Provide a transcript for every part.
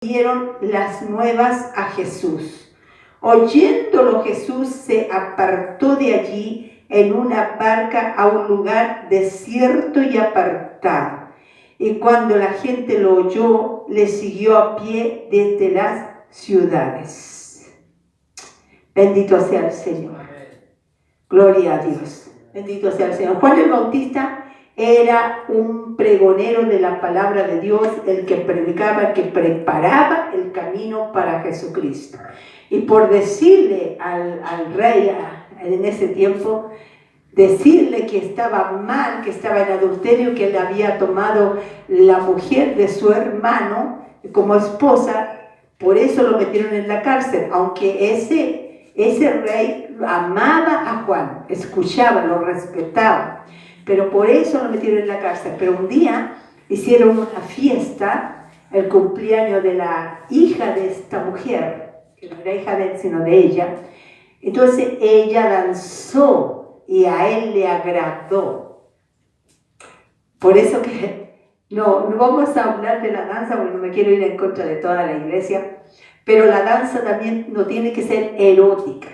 dieron las nuevas a Jesús. Oyéndolo, Jesús se apartó de allí en una barca a un lugar desierto y apartado. Y cuando la gente lo oyó, le siguió a pie desde las ciudades. Bendito sea el Señor. Gloria a Dios. Bendito sea el Señor. Juan el Bautista era un pregonero de la palabra de Dios, el que predicaba, el que preparaba el camino para Jesucristo. Y por decirle al rey en ese tiempo, decirle que estaba mal, que estaba en adulterio, que él había tomado la mujer de su hermano como esposa, por eso lo metieron en la cárcel, aunque ese rey amaba a Juan, escuchaba, lo respetaba, pero por eso lo metieron en la cárcel. Pero un día hicieron una fiesta, el cumpleaños de la hija de esta mujer, que no era hija de él, sino de ella. Entonces ella danzó y a él le agradó. Por eso que no vamos a hablar de la danza, porque no me quiero ir en contra de toda la iglesia, pero la danza también no tiene que ser erótica.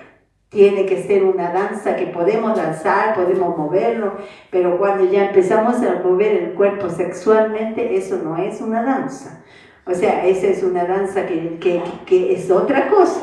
Tiene que ser una danza que podemos danzar, podemos movernos, pero cuando ya empezamos a mover el cuerpo sexualmente, eso no es una danza. O sea, esa es una danza que es otra cosa.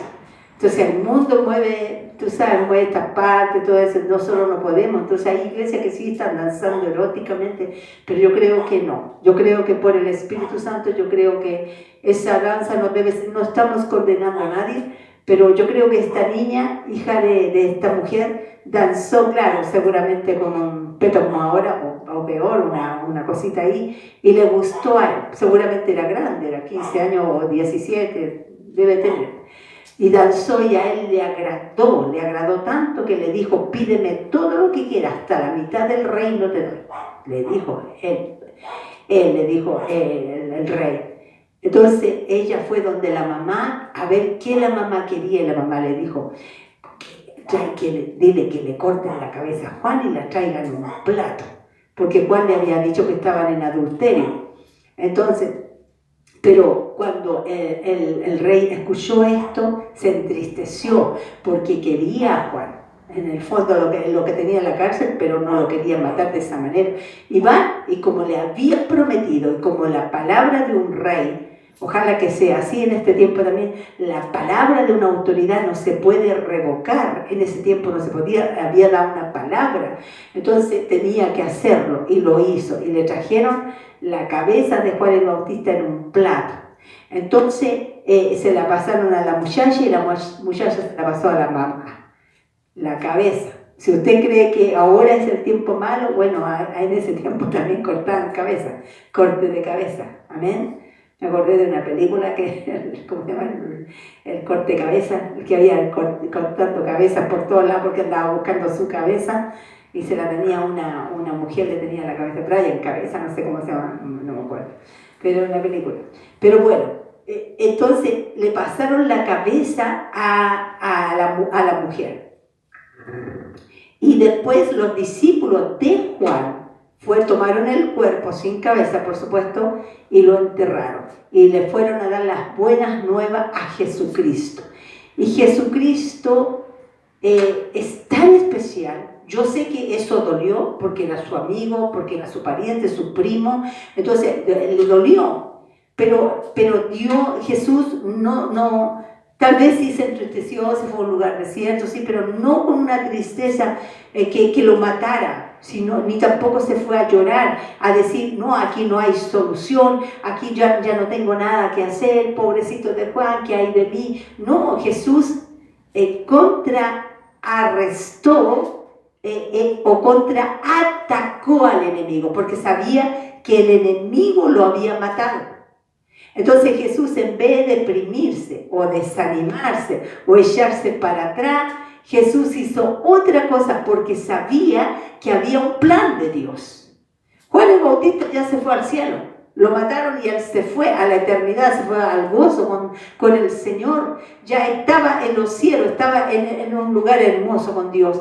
Entonces el mundo mueve, tú sabes, mueve esta parte, todo eso, nosotros no podemos. Entonces hay iglesias que sí están danzando eróticamente, pero yo creo que no. Yo creo que por el Espíritu Santo, yo creo que esa danza no estamos condenando a nadie, pero yo creo que esta niña, hija de esta mujer, danzó, claro, seguramente con un peto como ahora, o peor, una cosita ahí, y le gustó a él. Seguramente era grande, era 15 años o 17, debe tener. Y danzó y a él le agradó tanto que le dijo: pídeme todo lo que quieras, hasta la mitad del reino te doy. Le dijo el rey. Entonces ella fue donde la mamá a ver qué la mamá quería, y la mamá le dijo: dile que le corten la cabeza a Juan y la traigan en un plato, porque Juan le había dicho que estaban en adulterio. Entonces, pero cuando el rey escuchó esto, se entristeció porque quería a Juan. En el fondo lo que tenía en la cárcel, pero no lo quería matar de esa manera. Y va, y como le había prometido, y como la palabra de un rey, ojalá que sea así en este tiempo también, la palabra de una autoridad no se puede revocar. En ese tiempo no se podía, había dado una palabra, entonces tenía que hacerlo, y lo hizo, y le trajeron la cabeza de Juan el Bautista en un plato. Entonces se la pasaron a la muchacha, y la muchacha se la pasó a la mamá, la cabeza. Si usted cree que ahora es el tiempo malo, bueno, en ese tiempo también cortaban cabeza, corte de cabeza, amén. Me acordé de una película que, ¿cómo se llama? El corte de cabeza, que había cortando cabezas por todos lados porque andaba buscando su cabeza y se la tenía una mujer, le tenía la cabeza atrás y en cabeza, no sé cómo se llama, no me acuerdo, pero era una película. Pero bueno, entonces le pasaron la cabeza a la mujer. Y después los discípulos de Juan tomaron el cuerpo sin cabeza, por supuesto, y lo enterraron. Y le fueron a dar las buenas nuevas a Jesucristo. Y Jesucristo es tan especial. Yo sé que eso dolió porque era su amigo, porque era su pariente, su primo. Entonces le dolió. Pero Jesús no tal vez sí se entristeció, se fue a un lugar desierto, sí, pero no con una tristeza que lo matara, ni tampoco se fue a llorar, a decir: no, aquí no hay solución, aquí ya no tengo nada que hacer, pobrecito de Juan, ¿qué hay de mí? No, Jesús contraatacó al enemigo, porque sabía que el enemigo lo había matado. Entonces Jesús, en vez de deprimirse o desanimarse o echarse para atrás, Jesús hizo otra cosa porque sabía que había un plan de Dios. Juan el Bautista ya se fue al cielo, lo mataron y él se fue a la eternidad, se fue al gozo con el Señor, ya estaba en los cielos, estaba en un lugar hermoso con Dios.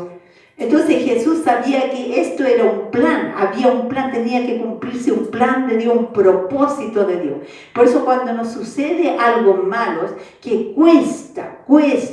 Entonces Jesús sabía que esto era un plan, había un plan, tenía que cumplirse un plan de Dios, un propósito de Dios. Por eso cuando nos sucede algo malo, que cuesta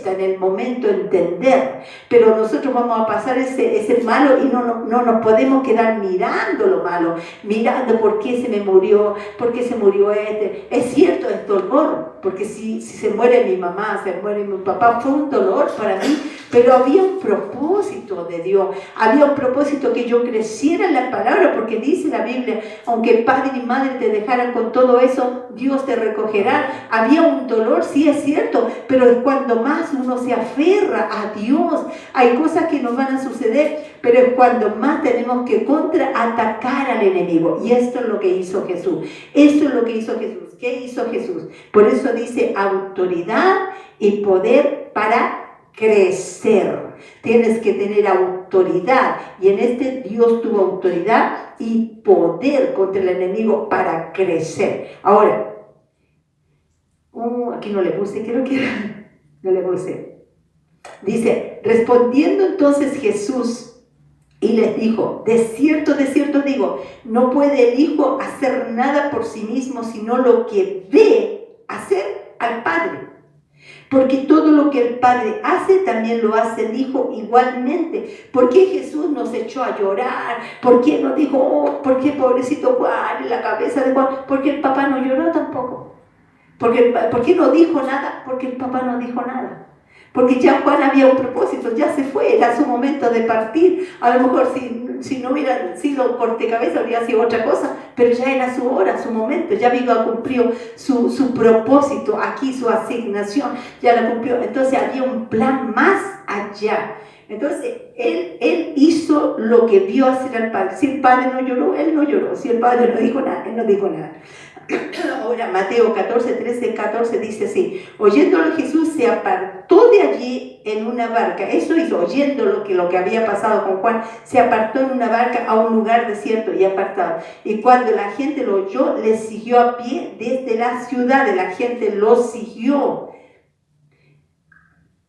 en el momento entender, pero nosotros vamos a pasar ese malo y no nos podemos quedar mirando lo malo, mirando por qué se me murió, por qué se murió este. Es cierto, es dolor, porque si se muere mi mamá, se muere mi papá, fue un dolor para mí, pero había un propósito de Dios, había un propósito que yo creciera en la palabra, porque dice la Biblia, aunque padre y madre te dejaran con todo eso, Dios te recogerá. Había un dolor, sí es cierto, pero cuando más uno se aferra a Dios, hay cosas que nos van a suceder, pero es cuando más tenemos que contraatacar al enemigo. Y esto es lo que hizo Jesús. Esto es lo que hizo Jesús. ¿Qué hizo Jesús? Por eso dice autoridad y poder para crecer. Tienes que tener autoridad, y en este Dios tuvo autoridad y poder contra el enemigo para crecer. Ahora, aquí no le puse, creo que no le puse. Dice, respondiendo entonces Jesús y les dijo, de cierto digo, no puede el Hijo hacer nada por sí mismo, sino lo que ve hacer al Padre. Porque todo lo que el Padre hace, también lo hace el Hijo igualmente. ¿Por qué Jesús nos echó a llorar? ¿Por qué nos dijo, oh, por qué pobrecito Juan en la cabeza de Juan? Porque el papá no lloró tampoco. ¿Por qué no dijo nada? Porque el papá no dijo nada. Porque ya Juan había un propósito, ya se fue, era su momento de partir. A lo mejor si no hubiera sido cortecabeza, habría sido otra cosa, pero ya era su hora, su momento, ya había cumplido su propósito, aquí su asignación, ya la cumplió. Entonces había un plan más allá. Entonces él hizo lo que vio hacer al Padre. Si el Padre no lloró, él no lloró. Si el Padre no dijo nada, él no dijo nada. Ahora Mateo 13 dice así: oyéndolo Jesús se apartó de allí en una barca. Eso hizo, oyendo lo que había pasado con Juan, se apartó en una barca a un lugar desierto y apartado. Y cuando la gente lo oyó, le siguió a pie desde la ciudad. La gente lo siguió.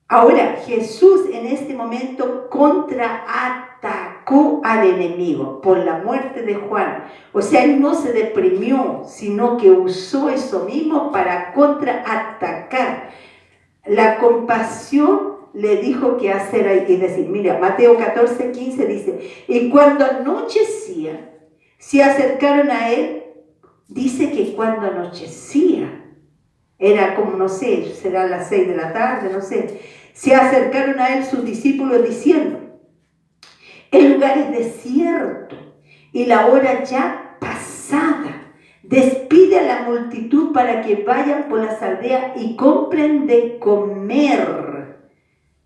Ahora, Jesús en este momento contraatacó al enemigo por la muerte de Juan. O sea, él no se deprimió, sino que usó eso mismo para contraatacar. La compasión le dijo qué hacer y decir. Mira, Mateo 14:15 dice, y cuando anochecía, se acercaron a él. Dice que cuando anochecía, era como, no sé, será las 6 de la tarde, no sé. Se acercaron a él sus discípulos diciendo, el lugar es desierto y la hora ya pasada. Despide a la multitud para que vayan por las aldeas y compren de comer.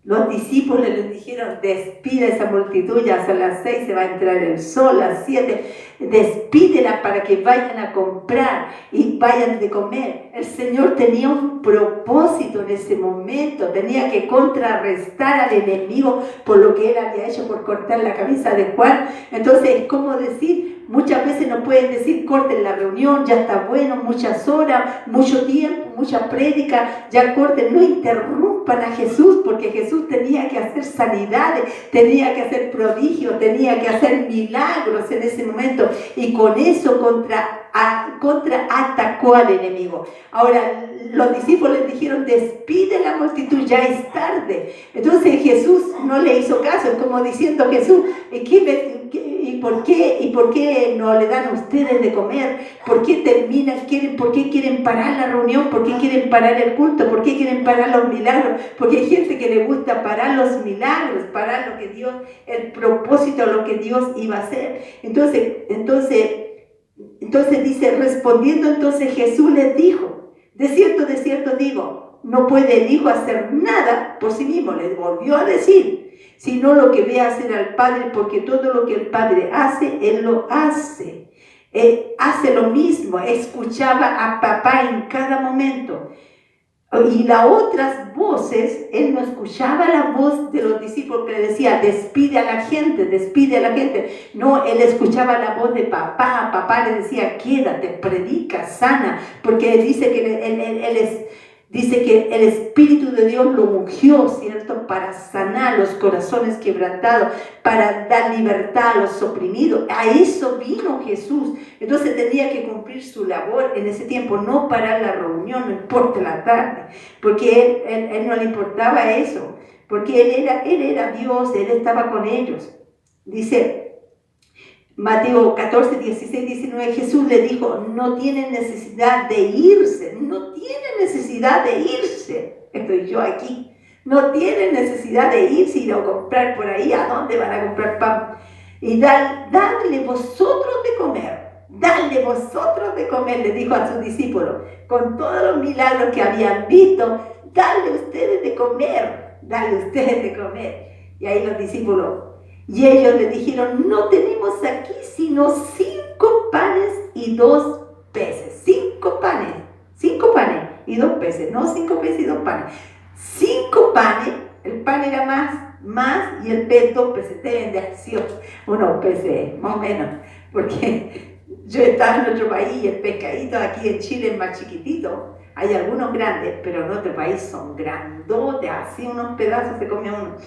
Los discípulos les dijeron, despide a esa multitud, ya a las 6 se va a entrar el sol, a las 7, despídela para que vayan a comprar y vayan de comer. El Señor tenía un propósito en ese momento, tenía que contrarrestar al enemigo por lo que él había hecho por cortar la cabeza de Juan. Entonces, ¿cómo decir? Muchas veces nos pueden decir, corten la reunión, ya está bueno, muchas horas, mucho tiempo, mucha prédica, ya corten, no interrumpan a Jesús, porque Jesús tenía que hacer sanidades, tenía que hacer prodigios, tenía que hacer milagros en ese momento, y con eso contraatacó al enemigo. Ahora, los discípulos le dijeron, despide la multitud, ya es tarde. Entonces Jesús no le hizo caso, como diciendo, Jesús, ¿y por qué no le dan a ustedes de comer? ¿Por qué por qué quieren parar la reunión? ¿Por qué quieren parar el culto? ¿Por qué quieren parar los milagros? Porque hay gente que le gusta parar los milagros, parar lo que Dios, el propósito, lo que Dios iba a hacer. Entonces dice, respondiendo entonces Jesús les dijo, de cierto digo, no puede el Hijo hacer nada por sí mismo, les volvió a decir, sino lo que ve hacer al Padre, porque todo lo que el Padre hace, Él lo hace. Él hace lo mismo, escuchaba a papá en cada momento. Y las otras voces, él no escuchaba la voz de los discípulos que le decía, despide a la gente. No, él escuchaba la voz de papá. Papá le decía, quédate, predica, sana, porque él dice que Dice que el Espíritu de Dios lo ungió, ¿cierto? Para sanar los corazones quebrantados, para dar libertad a los oprimidos. A eso vino Jesús. Entonces tenía que cumplir su labor en ese tiempo, no parar la reunión, no importa la tarde, porque él no le importaba eso, porque él era Dios, él estaba con ellos. Dice Mateo 14, 16, 19, Jesús le dijo, no tienen necesidad de irse, no tienen necesidad de irse. Estoy yo aquí. No tienen necesidad de irse y ir a comprar por ahí. ¿A dónde van a comprar pan? Y dadle vosotros de comer. Dadle vosotros de comer, le dijo a sus discípulos. Con todos los milagros que habían visto, dadle ustedes de comer. Dadle ustedes de comer. Y ahí los discípulos, y ellos le dijeron, no tenemos aquí sino 5 panes y 2 peces. 5 panes y 2 peces, no 5 peces y 2 panes. 5 panes, el pan era más y el pez 2 peces. Deben de acción, unos peces más o menos, porque yo estaba en otro país y el pescadito aquí en Chile es más chiquitito. Hay algunos grandes, pero en otro país son grandotes, así unos pedazos se come uno.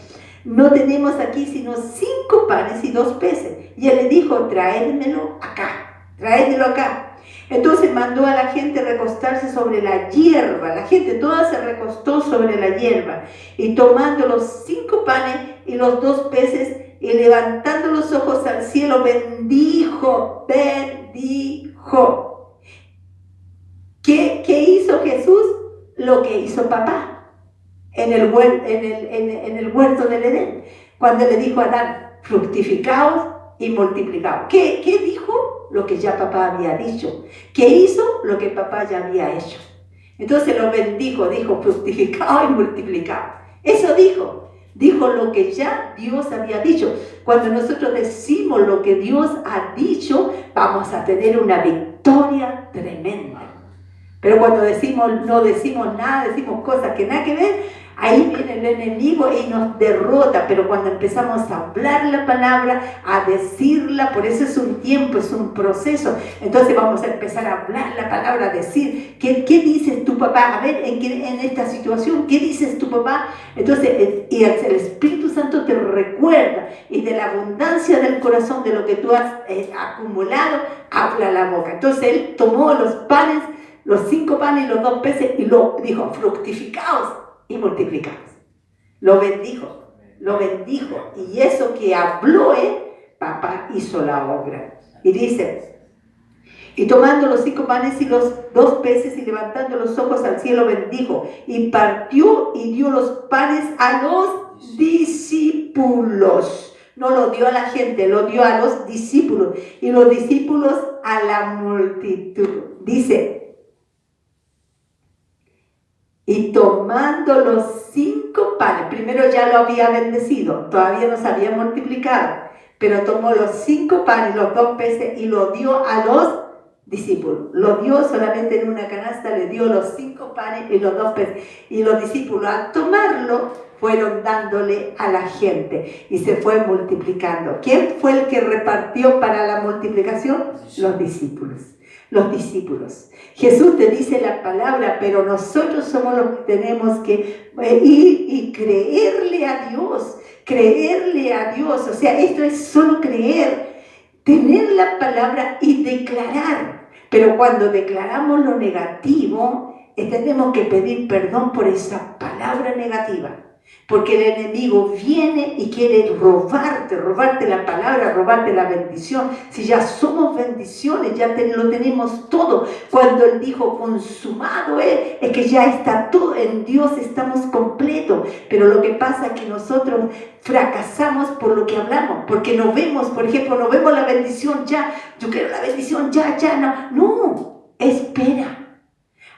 No tenemos aquí sino 5 panes y 2 peces. Y él le dijo, tráedmelo acá. Entonces mandó a la gente recostarse sobre la hierba. La gente toda se recostó sobre la hierba. Y tomando los 5 panes y los 2 peces, y levantando los ojos al cielo, bendijo. ¿Qué hizo Jesús? Lo que hizo papá. En el huerto del Edén, cuando le dijo a Adán, fructificaos y multiplicaos. ¿Qué dijo? Lo que ya papá había dicho. ¿Qué hizo? Lo que papá ya había hecho. Entonces lo bendijo, dijo, fructificaos y multiplicaos. Eso dijo lo que ya Dios había dicho. Cuando nosotros decimos lo que Dios ha dicho, vamos a tener una victoria tremenda. Pero cuando no decimos nada, decimos cosas que nada que ver, ahí viene el enemigo y nos derrota. Pero cuando empezamos a hablar la palabra, a decirla, por eso es un tiempo, es un proceso. Entonces vamos a empezar a hablar la palabra, a decir, ¿qué dices tu papá? A ver, en esta situación, ¿qué dices tu papá? Entonces, y el Espíritu Santo te recuerda, y de la abundancia del corazón, de lo que tú has acumulado, habla la boca. Entonces él tomó los panes, los 5 panes y los 2 peces, y lo dijo, fructificaos y multiplicaos. Lo bendijo. Y eso que habló papá hizo la obra. Y dice, y tomando los 5 panes y los 2 peces y levantando los ojos al cielo, bendijo. Y partió y dio los panes a los discípulos. No lo dio a la gente, lo dio a los discípulos. Y los discípulos a la multitud. Dice, y tomando los 5 panes, primero ya lo había bendecido, todavía no se había multiplicado, pero tomó los 5 panes, los 2 peces y lo dio a los discípulos. Lo dio solamente en una canasta, le dio los 5 panes y los 2 peces. Y los discípulos al tomarlo fueron dándole a la gente y se fue multiplicando. ¿Quién fue el que repartió para la multiplicación? Los discípulos. Jesús te dice la palabra, pero nosotros somos los que tenemos que ir y creerle a Dios. O sea, esto es solo creer, tener la palabra y declarar. Pero cuando declaramos lo negativo, tenemos que pedir perdón por esa palabra negativa. Porque el enemigo viene y quiere robarte la palabra, robarte la bendición. Si ya somos bendiciones, ya lo tenemos todo. Cuando él dijo consumado es que ya está todo, en Dios estamos completos. Pero lo que pasa es que nosotros fracasamos por lo que hablamos, porque no vemos, por ejemplo, no vemos la bendición ya. Yo quiero la bendición ya, no, espera.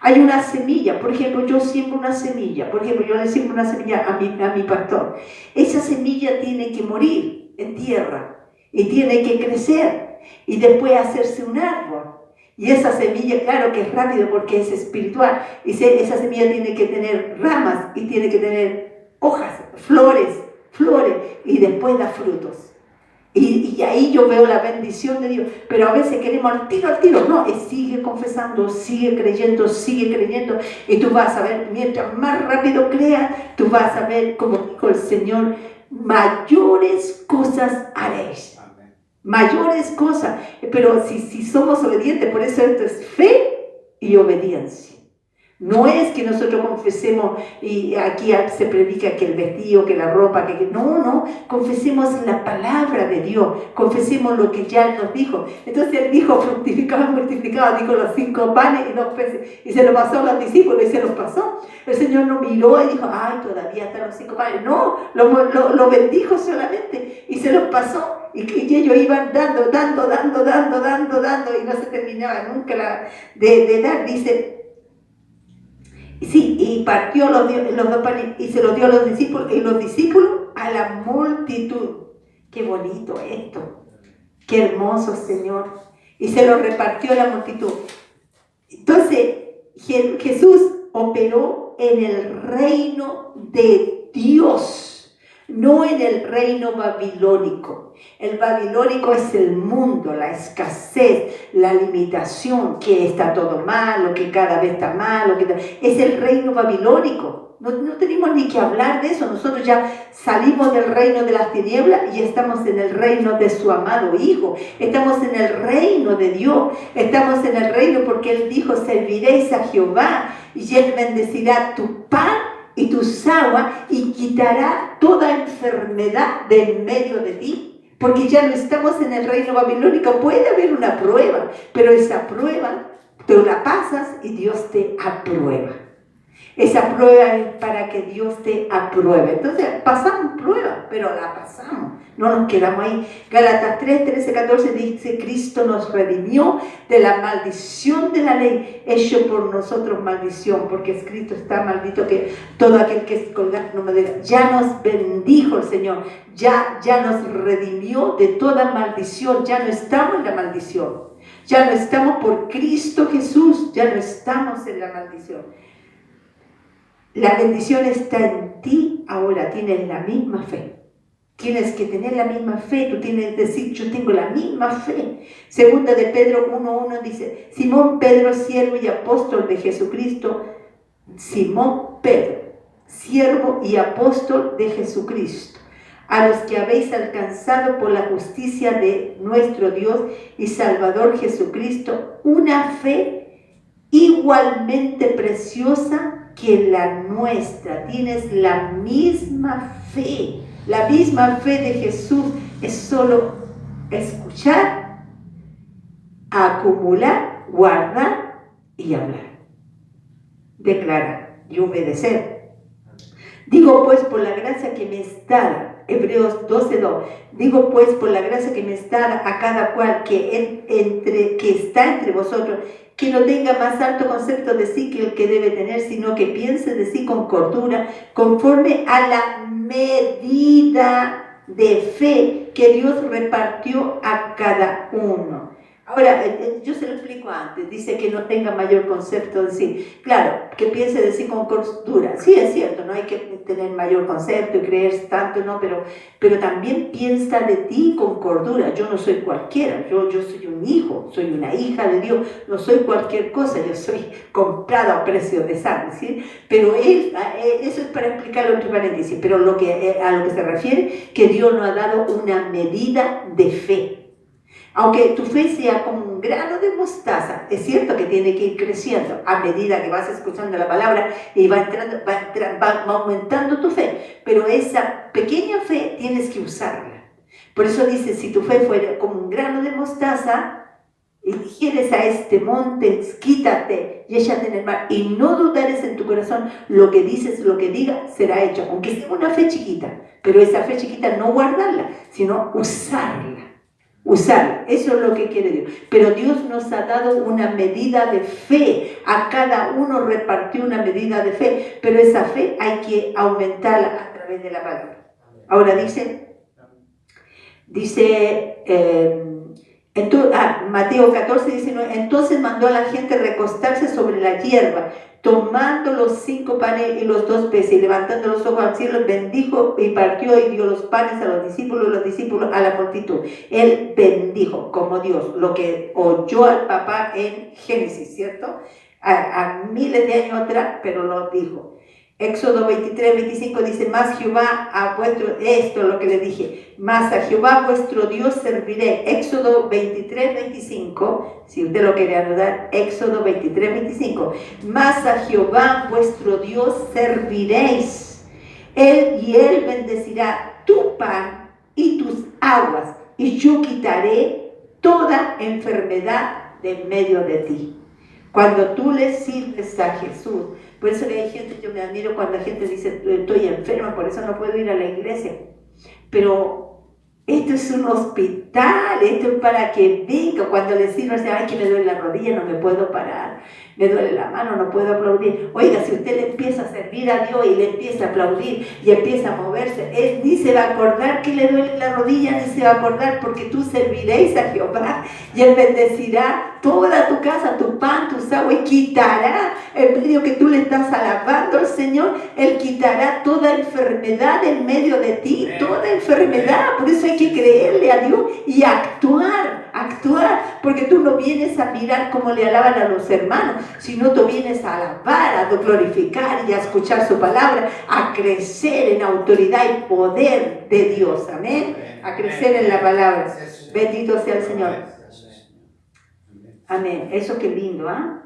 Hay una semilla, por ejemplo, yo siembro una semilla, yo le siembro una semilla a mi pastor. Esa semilla tiene que morir en tierra y tiene que crecer y después hacerse un árbol. Y esa semilla, claro que es rápido porque es espiritual, y esa semilla tiene que tener ramas y tiene que tener hojas, flores, y después da frutos. Y ahí yo veo la bendición de Dios. Pero a veces queremos al tiro. No, sigue confesando, sigue creyendo. Y tú vas a ver, mientras más rápido creas, tú vas a ver, como dijo el Señor, mayores cosas haréis. Amén. Mayores cosas. Pero si somos obedientes, por eso esto es fe y obediencia. No es que nosotros confesemos y aquí se predica que el vestido, que la ropa, no, confesemos la palabra de Dios, confesemos lo que ya nos dijo. Entonces él dijo, fructificado y multiplicado, dijo los 5 panes y 2 peces, y se lo pasó a los discípulos y se los pasó. El Señor no miró y dijo, ay, todavía están los 5 panes. No, lo bendijo solamente y se los pasó. Y ellos iban dando, y no se terminaba nunca de dar, dice. Sí, y partió los 2 panes y se los dio a los discípulos, y los discípulos a la multitud. Qué bonito esto, qué hermoso, Señor. Y se lo repartió a la multitud. Entonces, Jesús operó en el reino de Dios, no en el reino babilónico. El babilónico es el mundo, la escasez, la limitación, que está todo malo, que cada vez está malo. Es el reino babilónico. No tenemos ni que hablar de eso. Nosotros ya salimos del reino de las tinieblas y estamos en el reino de su amado Hijo. Estamos en el reino de Dios. Estamos en el reino porque Él dijo, serviréis a Jehová y Él bendecirá tu pan y tus aguas y quitará toda enfermedad de en medio de ti. Porque ya no estamos en el reino babilónico. Puede haber una prueba, pero esa prueba tú la pasas y Dios te aprueba. Esa prueba es para que Dios te apruebe. Entonces pasamos prueba, pero la pasamos. No nos quedamos ahí. Gálatas 3, 13, 14 dice, Cristo nos redimió de la maldición de la ley, hecho por nosotros maldición, porque escrito está, maldito que todo aquel que es colgado en madera. Ya nos bendijo el Señor, ya nos redimió de toda maldición, ya no estamos en la maldición. Ya no estamos por Cristo Jesús, ya no estamos en la maldición. La bendición está en ti ahora, tienes la misma fe. Tienes que tener la misma fe, tú tienes que decir, yo tengo la misma fe. Segunda de Pedro 1:1 dice, Simón Pedro, siervo y apóstol de Jesucristo. Simón Pedro, siervo y apóstol de Jesucristo. A los que habéis alcanzado por la justicia de nuestro Dios y Salvador Jesucristo, una fe igualmente preciosa que la nuestra. Tienes la misma fe. La misma fe de Jesús es solo escuchar, acumular, guardar y hablar. Declarar y obedecer. Digo pues por la gracia que me es dada, Hebreos 12:2, digo pues por la gracia que me es dada a cada cual que está entre vosotros, que no tenga más alto concepto de sí que el que debe tener, sino que piense de sí con cordura, conforme a la medida de fe que Dios repartió a cada uno. Ahora, yo se lo explico antes, dice que no tenga mayor concepto de sí. Claro, que piense de sí con cordura. Sí, es cierto, no hay que tener mayor concepto y creer tanto, no, pero también piensa de ti con cordura. Yo no soy cualquiera, yo soy un hijo, soy una hija de Dios, no soy cualquier cosa, yo soy comprada a precio de sangre, ¿sí? Pero eso es para explicarlo entre paréntesis, pero a lo que se refiere, que Dios nos ha dado una medida de fe. Aunque tu fe sea como un grano de mostaza, es cierto que tiene que ir creciendo a medida que vas escuchando la palabra y va aumentando tu fe, pero esa pequeña fe tienes que usarla. Por eso dice, si tu fe fuera como un grano de mostaza, y dijeres a este monte, quítate y échate en el mar, y no dudares en tu corazón, lo que dices, lo que digas, será hecho, aunque sea una fe chiquita, pero esa fe chiquita no guardarla, sino usarla. Usar, eso es lo que quiere Dios. Pero Dios nos ha dado una medida de fe. A cada uno repartió una medida de fe, pero esa fe hay que aumentarla a través de la palabra. Ahora Mateo 14, 19, entonces mandó a la gente recostarse sobre la hierba, tomando los 5 panes y los 2 peces, y levantando los ojos al cielo, bendijo y partió y dio los panes a los discípulos a la multitud. Él bendijo como Dios, lo que oyó al papá en Génesis, ¿cierto? A miles de años atrás, pero lo dijo. Éxodo 23, 25 dice, más Jehová a vuestro, esto es lo que le dije, más a Jehová vuestro Dios serviré. Éxodo 23, 25, si usted lo quiere anotar, Éxodo 23, 25, más a Jehová vuestro Dios serviréis. Él bendecirá tu pan y tus aguas, y yo quitaré toda enfermedad de en medio de ti. Cuando tú le sirves a Jesús, por eso que hay gente, yo me admiro cuando la gente dice, estoy enferma, por eso no puedo ir a la iglesia. Pero esto es un hospital, esto es para que venga. Cuando le sirves, ay, que me duele la rodilla, no me puedo parar, me duele la mano, no puedo aplaudir. Oiga, si usted le empieza a servir a Dios y le empieza a aplaudir y empieza a moverse, Él ni se va a acordar que le duele la rodilla, ni se va a acordar, porque tú serviréis a Jehová y Él bendecirá toda tu casa, tu pan, tus aguas, y quitará, en medio que tú le estás alabando al Señor, Él quitará toda enfermedad en medio de ti, toda enfermedad. Por eso hay que creerle a Dios y actuar, porque tú no vienes a mirar cómo le alaban a los hermanos, sino tú vienes a alabar, a glorificar y a escuchar su palabra, a crecer en autoridad y poder de Dios, amén, a crecer en la palabra. Bendito sea el Señor. Amén. Eso qué lindo, ¿ah?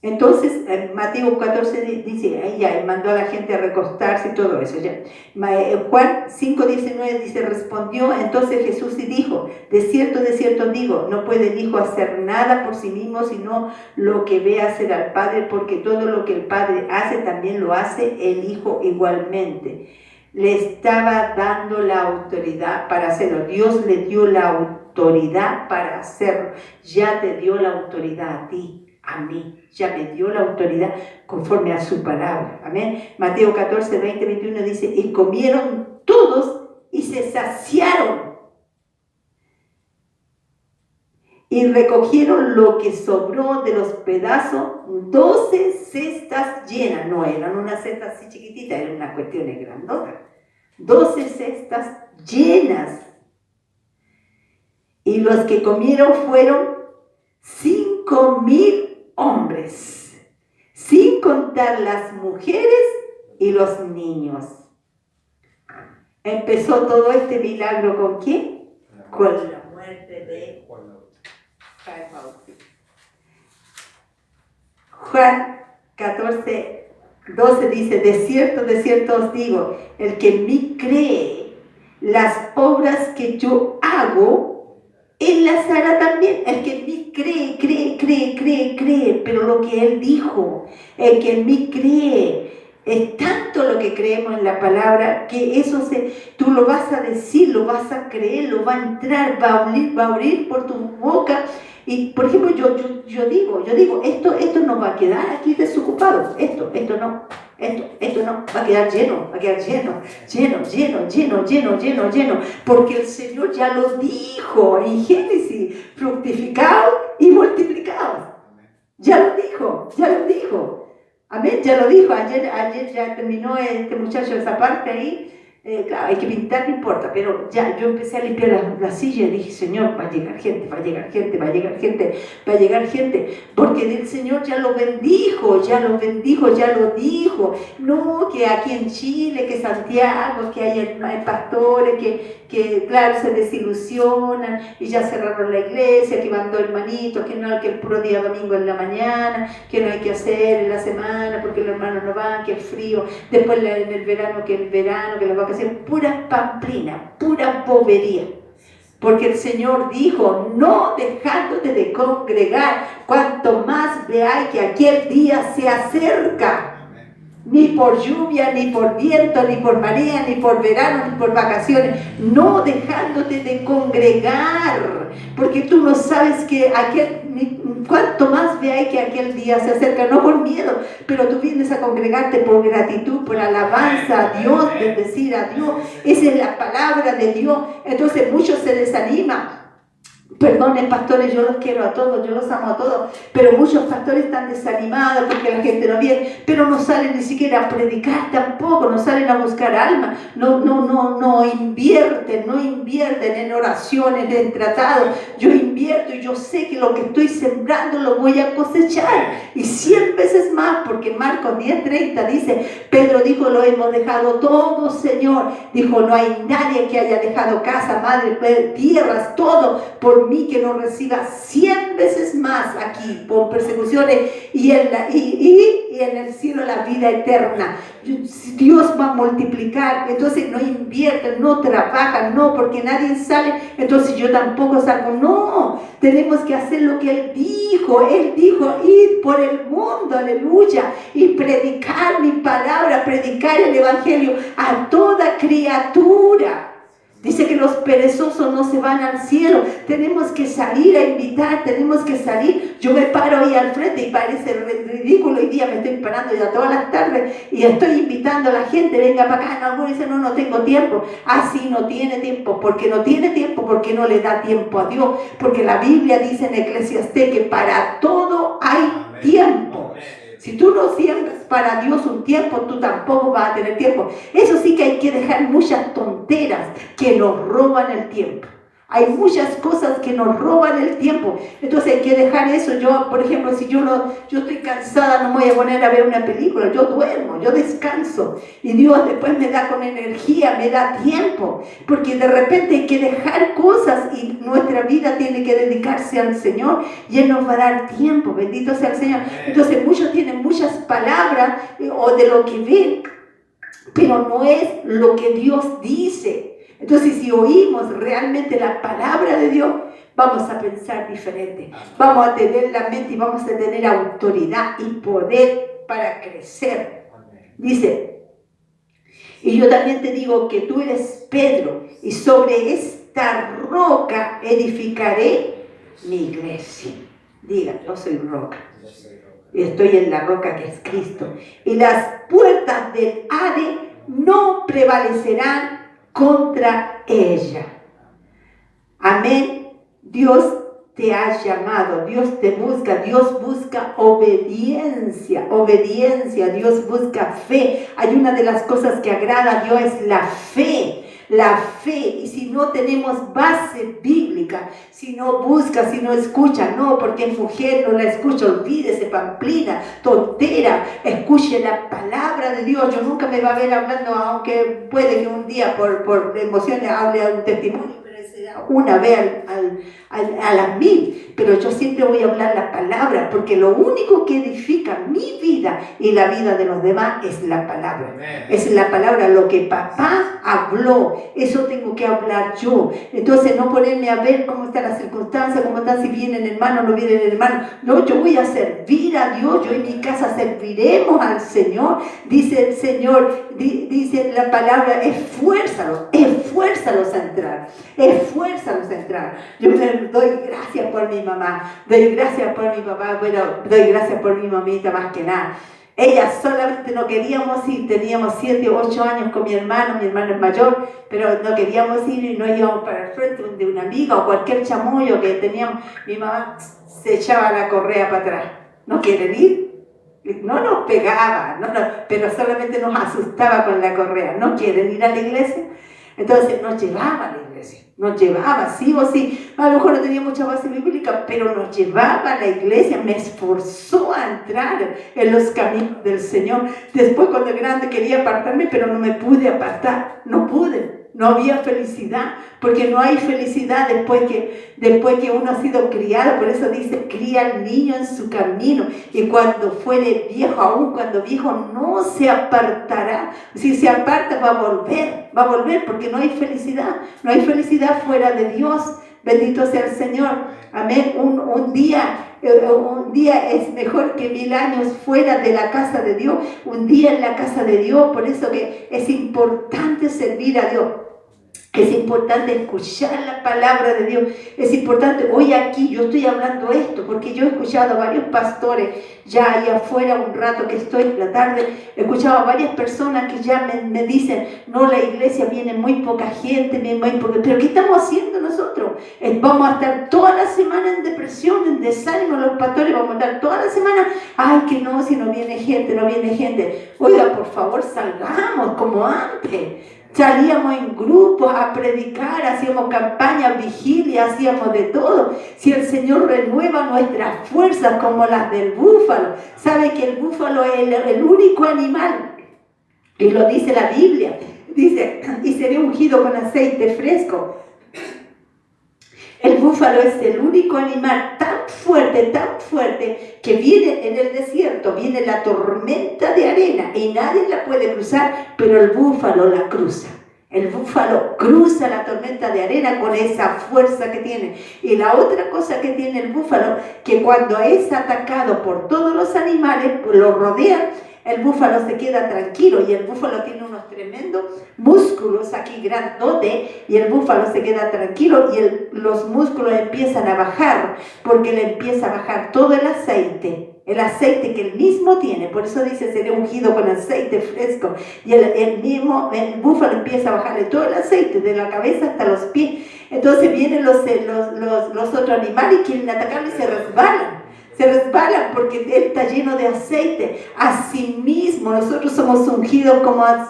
Entonces, Mateo 14 dice, ya mandó a la gente a recostarse y todo eso. Ya. Juan 5:19 dice, respondió entonces Jesús y dijo, de cierto digo, no puede el Hijo hacer nada por sí mismo, sino lo que ve hacer al Padre, porque todo lo que el Padre hace también lo hace el Hijo igualmente. Le estaba dando la autoridad para hacerlo. Dios le dio la autoridad para hacerlo. Ya te dio la autoridad a ti. A mí, ya me dio la autoridad conforme a su palabra. Amén. Mateo 14, 20, 21 dice, y comieron todos y se saciaron. Y recogieron lo que sobró de los pedazos, 12 cestas llenas. No eran una cesta así chiquitita, era una cuestión de grandota. 12 cestas llenas. Y los que comieron fueron 5,000 hombres, sin contar las mujeres y los niños. Empezó todo este milagro ¿con quién? Con la muerte de Juan Bautista. Juan 14, 12 dice, de cierto os digo, el que en mí cree, las obras que yo hago, Él las hará también. El que en mí cree, pero lo que Él dijo, el que en mí cree, es tanto lo que creemos en la palabra, que eso tú lo vas a decir, lo vas a creer, lo va a entrar, va a abrir por tu boca. Y por ejemplo, yo digo, esto no va a quedar aquí desocupado, esto no, va a quedar lleno, porque el Señor ya lo dijo en Génesis, fructificado y multiplicado. Ya lo dijo. Amén, ya lo dijo. Ayer ya terminó este muchacho esa parte ahí. Claro, hay que pintar, no importa, pero ya yo empecé a limpiar la silla y dije, Señor, va a llegar gente, porque el Señor ya lo bendijo, ya lo dijo. No, que aquí en Chile, que Santiago, que hay pastores que claro, se desilusionan y ya cerraron la iglesia, que van 2 hermanitos, que no, que el puro día domingo en la mañana, que no hay que hacer en la semana porque los hermanos no van, que es frío, después en el verano, que las vacaciones, pura pamplina, pura bobería. Porque el Señor dijo, no dejándote de congregar, cuanto más veáis que aquel día se acerca. Ni por lluvia, ni por viento, ni por marea, ni por verano, ni por vacaciones. No dejándote de congregar, porque tú no sabes que cuanto más veáis que aquel día se acerca, no por miedo, pero tú vienes a congregarte por gratitud, por alabanza a Dios, bendecir a Dios. Esa es la palabra de Dios. Entonces muchos se desaniman. Perdonen, pastores, yo los quiero a todos, yo los amo a todos, pero muchos pastores están desanimados porque la gente no viene, pero no salen ni siquiera a predicar tampoco, no salen a buscar alma, no invierten en oraciones, en tratados. Yo invierto y yo sé que lo que estoy sembrando lo voy a cosechar, y 100 veces más, porque Marcos 10:30 dice, Pedro dijo, lo hemos dejado todo, Señor. Dijo, no hay nadie que haya dejado casa, madre, tierras, todo, por mí, que no reciba 100 veces más aquí por persecuciones y en el cielo la vida eterna. Dios va a multiplicar. Entonces no invierten, no trabajan, no, porque nadie sale, entonces yo tampoco salgo. No, tenemos que hacer lo que Él dijo. Él dijo, ir por el mundo, aleluya, y predicar mi palabra, predicar el evangelio a toda criatura. Dice que los perezosos no se van al cielo. Tenemos que salir a invitar, tenemos que salir. Yo me paro ahí al frente y parece ridículo. Hoy día me estoy parando ya todas las tardes y estoy invitando a la gente, venga para acá. Algunos dicen, no tengo tiempo. Sí, no tiene tiempo. Porque no tiene tiempo, porque no le da tiempo a Dios. Porque la Biblia dice en Eclesiastés que para todo hay tiempo. Si tú no siembras para Dios un tiempo, tú tampoco vas a tener tiempo. Eso sí que hay que dejar muchas tonteras que nos roban el tiempo. Hay muchas cosas que nos roban el tiempo. Entonces hay que dejar eso. Yo, por ejemplo, si yo estoy cansada, no me voy a poner a ver una película. Yo duermo, yo descanso. Y Dios después me da con energía, me da tiempo. Porque de repente hay que dejar cosas y nuestra vida tiene que dedicarse al Señor. Y Él nos va a dar tiempo. Bendito sea el Señor. Entonces muchos tienen muchas palabras o de lo que ven, pero no es lo que Dios dice. Entonces, si oímos realmente la palabra de Dios, vamos a pensar diferente. Vamos a tener la mente y vamos a tener autoridad y poder para crecer. Dice, y yo también te digo que tú eres Pedro, y sobre esta roca edificaré mi iglesia. Diga, yo soy roca. Y estoy en la roca que es Cristo. Y las puertas del Hades no prevalecerán contra ella. Amén. Dios te ha llamado, Dios te busca, Dios busca obediencia, Dios busca fe. Hay una de las cosas que agrada a Dios, es la fe. Y si no tenemos base bíblica, si no busca, si no escucha, no, porque es mujer, no la escucha, olvídese, pamplina, tontera, escuche la palabra de Dios. Yo nunca me va a ver hablando, aunque puede que un día por emociones hable a un testimonio, pero será una vez a las 1000, pero yo siempre voy a hablar la palabra, porque lo único que edifica mi vida y la vida de los demás es la palabra. Amen. Es la palabra, lo que papá habló, eso tengo que hablar yo. Entonces no ponerme a ver cómo están las circunstancias, cómo están, si vienen hermanos, no vienen hermanos. No, yo voy a servir a Dios, yo en mi casa serviremos al Señor. Dice el Señor, dice la palabra, esfuérzalos a entrar, esfuérzalos a entrar. Yo me doy gracias por mi mamá, doy gracias por mi papá, bueno, doy gracias por mi mamita más que nada. Ella solamente no queríamos ir, teníamos 7 o 8 años con mi hermano es mayor, pero no queríamos ir y no íbamos para el frente de una amiga o cualquier chamullo que teníamos. Mi mamá se echaba la correa para atrás. ¿No quieren ir? No nos pegaba, pero solamente nos asustaba con la correa. ¿No quieren ir a la iglesia? Entonces nos llevaba a la iglesia, nos llevaba, sí o sí. A lo mejor no tenía mucha base bíblica, pero nos llevaba a la iglesia, me esforzó a entrar en los caminos del Señor. Después, cuando grande, quería apartarme, pero no me pude apartar, no pude. No había felicidad, porque no hay felicidad después que uno ha sido criado. Por eso dice, cría al niño en su camino, y cuando fuere viejo, aún cuando viejo, no se apartará. Si se aparta, va a volver, porque no hay felicidad fuera de Dios. Bendito sea el Señor. Amén. Un día Un día es mejor que 1000 años fuera de la casa de Dios. Un día en la casa de Dios. Por eso que es importante servir a Dios. Es importante escuchar la palabra de Dios. Es importante, hoy aquí yo estoy hablando esto, porque yo he escuchado a varios pastores, ya ahí afuera un rato que estoy en la tarde, he escuchado a varias personas que ya me dicen, no, la iglesia viene muy poca gente, pero ¿qué estamos haciendo nosotros? Vamos a estar toda la semana en depresión, en desánimo, los pastores vamos a estar toda la semana, ay que no, si no viene gente, no viene gente. Oiga, por favor, salgamos como antes. Salíamos en grupos a predicar, hacíamos campañas, vigilias, hacíamos de todo. Si el Señor renueva nuestras fuerzas como las del búfalo, sabe que el búfalo es el único animal, y lo dice la Biblia, dice, y seré ungido con aceite fresco. El búfalo es el único animal tan fuerte, que viene en el desierto, viene la tormenta de arena y nadie la puede cruzar, pero el búfalo la cruza. El búfalo cruza la tormenta de arena con esa fuerza que tiene. Y la otra cosa que tiene el búfalo, que cuando es atacado por todos los animales, lo rodean, el búfalo se queda tranquilo, y el búfalo tiene unos tremendos músculos aquí grandotes, y el búfalo se queda tranquilo y los músculos empiezan a bajar, porque le empieza a bajar todo el aceite que él mismo tiene. Por eso dice, seré ungido con aceite fresco, y el búfalo empieza a bajarle todo el aceite de la cabeza hasta los pies. Entonces vienen los otros animales y quieren atacarle y se resbalan porque él está lleno de aceite. Asimismo, nosotros somos ungidos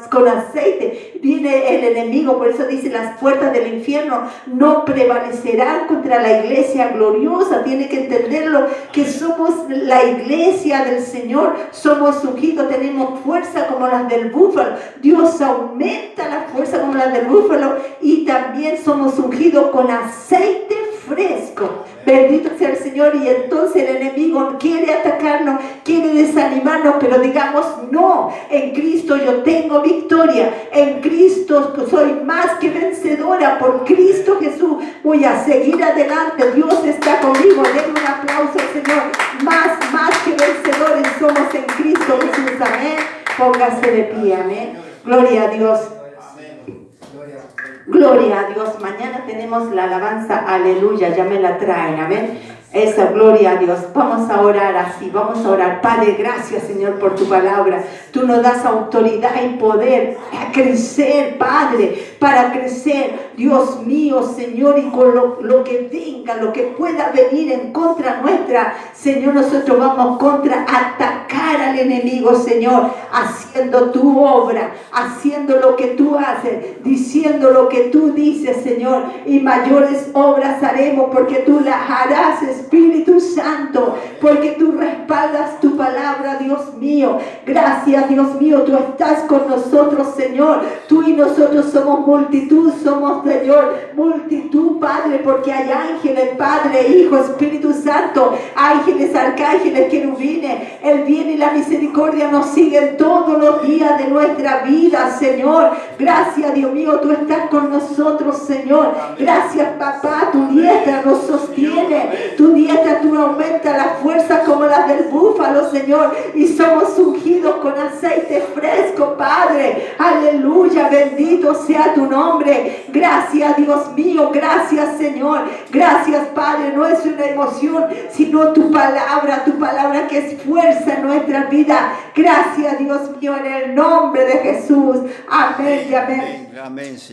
con aceite. Viene el enemigo, por eso dice, las puertas del infierno no prevalecerán contra la iglesia gloriosa. Tiene que entenderlo, que somos la iglesia del Señor, somos ungidos, tenemos fuerza como las del búfalo. Dios aumenta la fuerza como las del búfalo, y también somos ungidos con aceite fresco. Bendito sea el Señor. Y entonces el enemigo quiere atacarnos, quiere desanimarnos, pero digamos, no, en Cristo yo tengo victoria, en Cristo soy más que vencedora, por Cristo Jesús voy a seguir adelante. Dios está conmigo. Denle un aplauso al Señor. Más que vencedores somos en Cristo Jesús. Amén. Póngase de pie. Amén. Gloria a Dios. Gloria a Dios. Mañana tenemos la alabanza, aleluya, ya me la traen, amén. Esa, gloria a Dios. Vamos a orar así, vamos a orar. Padre, gracias, Señor, por tu palabra. Tú nos das autoridad y poder a crecer, Padre, para crecer, Dios mío, Señor, y con lo que venga, lo que pueda venir en contra nuestra, Señor, nosotros vamos contra, atacar al enemigo, Señor, haciendo tu obra, haciendo lo que tú haces, diciendo lo que tú dices, Señor, y mayores obras haremos, porque tú las harás, Espíritu Santo, porque tú respaldas tu palabra, Dios mío. Gracias, Dios mío, tú estás con nosotros, Señor. Tú y nosotros somos multitud, somos, Señor, multitud, Padre, porque hay ángeles, Padre, Hijo, Espíritu Santo, ángeles, arcángeles, querubines. El bien y la misericordia nos siguen todos los días de nuestra vida, Señor. Gracias, Dios mío, tú estás con nosotros, Señor. Gracias, papá, tu diestra nos sostiene. Tu diestra, tú aumentas la fuerza como las del búfalo, Señor, y somos ungidos con aceite fresco, Padre. Aleluya, bendito sea tu nombre. Gracias, Dios mío, gracias, Señor. Gracias, Padre. No es una emoción, sino tu palabra que es fuerza en nuestra vida. Gracias, Dios mío, en el nombre de Jesús. Amén y amén. Amén, Señor.